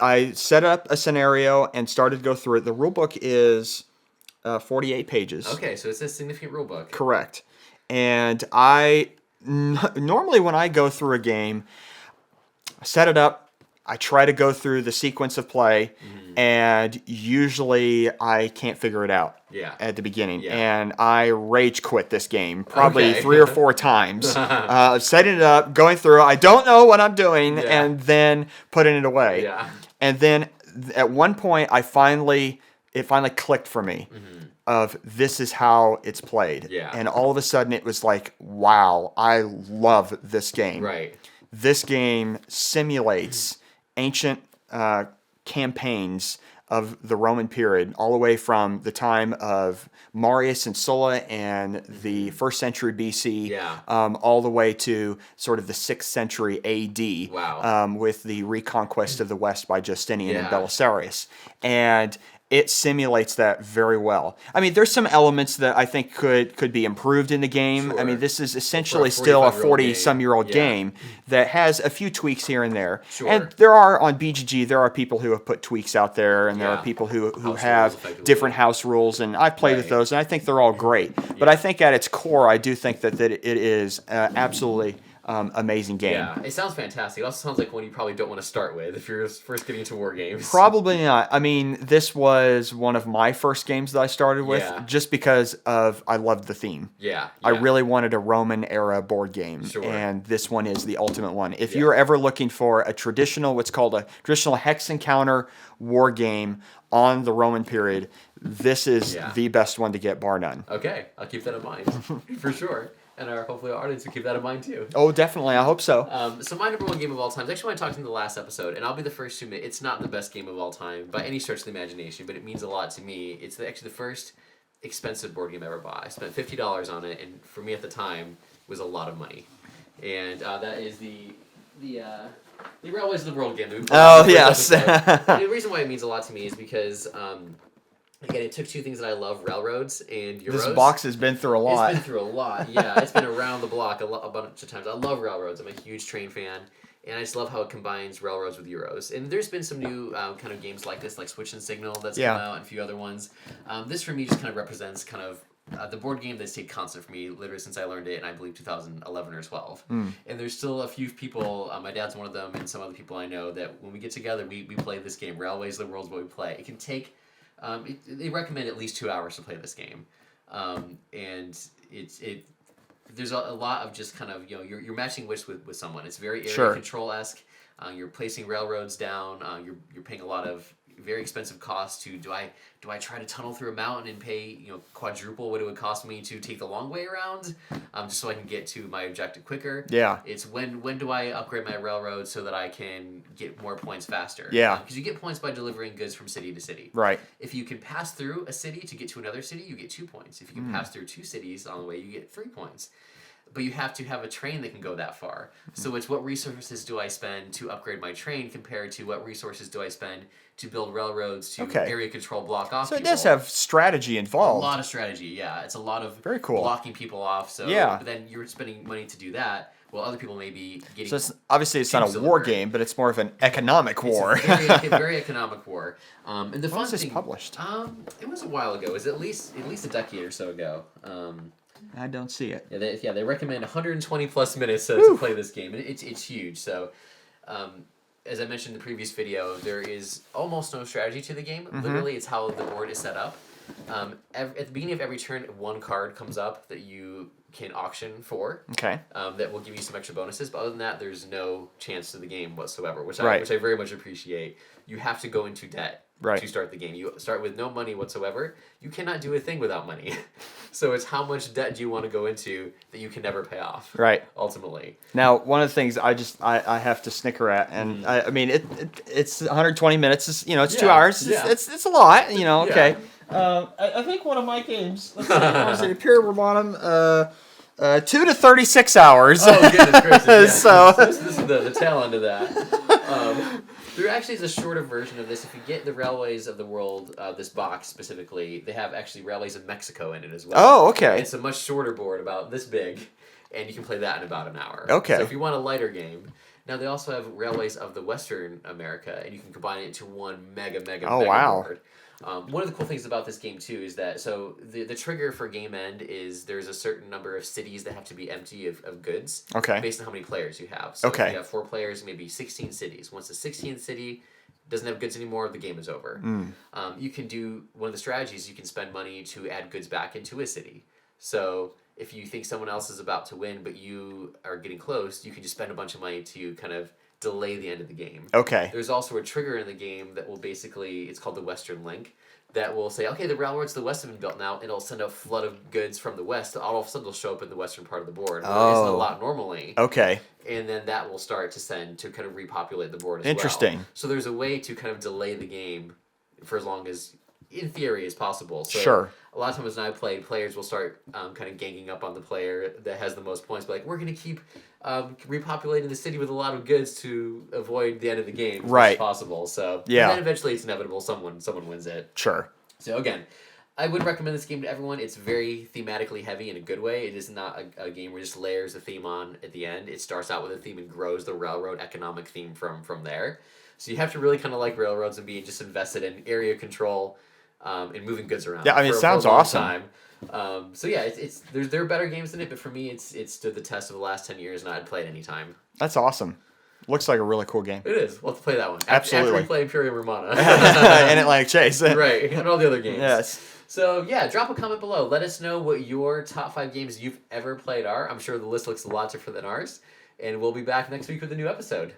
I set up a scenario and started to go through it. The rulebook is 48 pages. Okay, so it's a significant rulebook. Correct. And normally when I go through a game, I set it up, I try to go through the sequence of play, and usually I can't figure it out at the beginning. Yeah. And I rage quit this game probably 3 or 4 times. Setting it up, going through, I don't know what I'm doing, and then putting it away. Yeah. And then at one point, it finally clicked for me. Of this is how it's played. Yeah. And all of a sudden it was like, wow, I love this game. Right. This game simulates ancient campaigns of the Roman period, all the way from the time of Marius and Sulla and the 1st century BC, all the way to sort of the 6th century AD, with the reconquest of the West by Justinian and Belisarius. And it simulates that very well. I mean, there's some elements that I think could be improved in the game. Sure. I mean, this is essentially still a 40-some-year-old game that has a few tweaks here and there. Sure. And there are, on BGG, there are people who have put tweaks out there, and there are people who have different house rules, and I've played with those, and I think they're all great. But I think at its core, I do think that it is absolutely amazing game. Yeah, it sounds fantastic. It also sounds like one you probably don't want to start with if you're first getting into war games. Probably not. I mean, this was one of my first games that I started with just because I loved the theme. Yeah. I really wanted a Roman era board game, and this one is the ultimate one. If you're ever looking for a traditional, what's called a traditional hex encounter war game on the Roman period, this is the best one to get, bar none. Okay, I'll keep that in mind for sure. And hopefully our audience will keep that in mind too. Oh, definitely. I hope so. So my number 1 game of all time is actually when I talked in the last episode, and I'll be the first to admit it's not the best game of all time by any stretch of the imagination, but it means a lot to me. It's actually the first expensive board game I ever bought. I spent $50 on it, and for me at the time, it was a lot of money. And that is the Railways of the World game. Oh, yes. The reason why it means a lot to me is because... again, it took 2 things that I love, railroads and Euros. This box has been through a lot. It's been through a lot, yeah. It's been around the block a bunch of times. I love railroads. I'm a huge train fan, and I just love how it combines railroads with Euros. And there's been some new kind of games like this, like Switch and Signal that's come out, and a few other ones. This, for me, just kind of represents kind of the board game that's stayed constant for me literally since I learned it in, I believe, 2011 or 12. And there's still a few people, my dad's one of them, and some other people I know, that when we get together, we play this game. Railways of the World is what we play. It can take... they recommend at least 2 hours to play this game, and there's a lot of just kind of you're matching wits with someone. It's very area control-esque. You're placing railroads down. You're paying a lot of very expensive costs to do I try to tunnel through a mountain and pay quadruple what it would cost me to take the long way around, just so I can get to my objective quicker. Yeah. It's when do I upgrade my railroad so that I can get more points faster? Yeah. Because you get points by delivering goods from city to city. Right. If you can pass through a city to get to another city, you get 2 points. If you can pass through 2 cities on the way, you get 3 points. But you have to have a train that can go that far. So it's what resources do I spend to upgrade my train compared to what resources do I spend to build railroads to area control block off people. So it does have strategy involved. A lot of strategy, yeah. It's a lot of very cool blocking people off. So but then you're spending money to do that. Well, other people may be getting... So obviously it's not a war game, but it's more of an economic war. It's a very economic war. And the when was this published? It was a while ago. It was at least a decade or so ago. I don't see it. Yeah, they recommend 120 plus minutes to play this game. And it's huge. So, as I mentioned in the previous video, there is almost no strategy to the game. Literally, it's how the board is set up. At the beginning of every turn, 1 card comes up that you can auction for. Okay. That will give you some extra bonuses. But other than that, there's no chance to the game whatsoever, which I very much appreciate. You have to go into debt. To start the game. You start with no money whatsoever. You cannot do a thing without money. So it's how much debt do you want to go into that you can never pay off. Right. Ultimately. Now, one of the things I have to snicker at, and I mean it's 120 minutes. It's, it's 2 hours. It's a lot. Okay. I think one of my games. Let's see. Was it Imperial Romanum? 2 to 36 hours. Oh, goodness gracious. Yeah. So this is the tail end of that. There actually is a shorter version of this. If you get the Railways of the World, this box specifically, they have actually Railways of Mexico in it as well. Oh, okay. It's a much shorter board, about this big, and you can play that in about an hour. Okay. So if you want a lighter game. Now, they also have Railways of the Western America, and you can combine it into one mega wow. board. One of the cool things about this game, too, is that, so the trigger for game end is there's a certain number of cities that have to be empty of goods. Okay. Based on how many players you have. So okay. if you have 4 players, maybe 16 cities. Once the 16th city doesn't have goods anymore, the game is over. You can do, one of the strategies, you can spend money to add goods back into a city. So if you think someone else is about to win, but you are getting close, you can just spend a bunch of money to kind of delay the end of the game. Okay. There's also a trigger in the game that will basically, it's called the Western Link, that will say, okay, the railroads to the west have been built now, and it'll send a flood of goods from the west. All of a sudden, they'll show up in the western part of the board. There isn't a lot normally. Okay. And then that will start to send to kind of repopulate the board as Interesting. well. So there's a way to kind of delay the game for as long as, in theory, as possible. So sure. A lot of times when I play, players will start kind of ganging up on the player that has the most points. But like, we're going to keep repopulating the city with a lot of goods to avoid the end of the game as much as possible. So yeah. And then eventually it's inevitable. Someone wins it. Sure. So again, I would recommend this game to everyone. It's very thematically heavy in a good way. It is not a game where it just layers a theme on at the end. It starts out with a theme and grows the railroad economic theme from there. So you have to really kind of like railroads and be just invested in area control and moving goods around. Yeah, I mean, it sounds awesome. So yeah, it's there are better games than it, but for me, it's stood the test of the last 10 years, and I'd play it anytime. That's awesome. Looks like a really cool game. It is. We'll have to play that one. Absolutely. After we play Imperium Romana. And Atlantic Chase. Right, and all the other games. Yes. So yeah, drop a comment below. Let us know what your top 5 games you've ever played are. I'm sure the list looks a lot different than ours. And we'll be back next week with a new episode.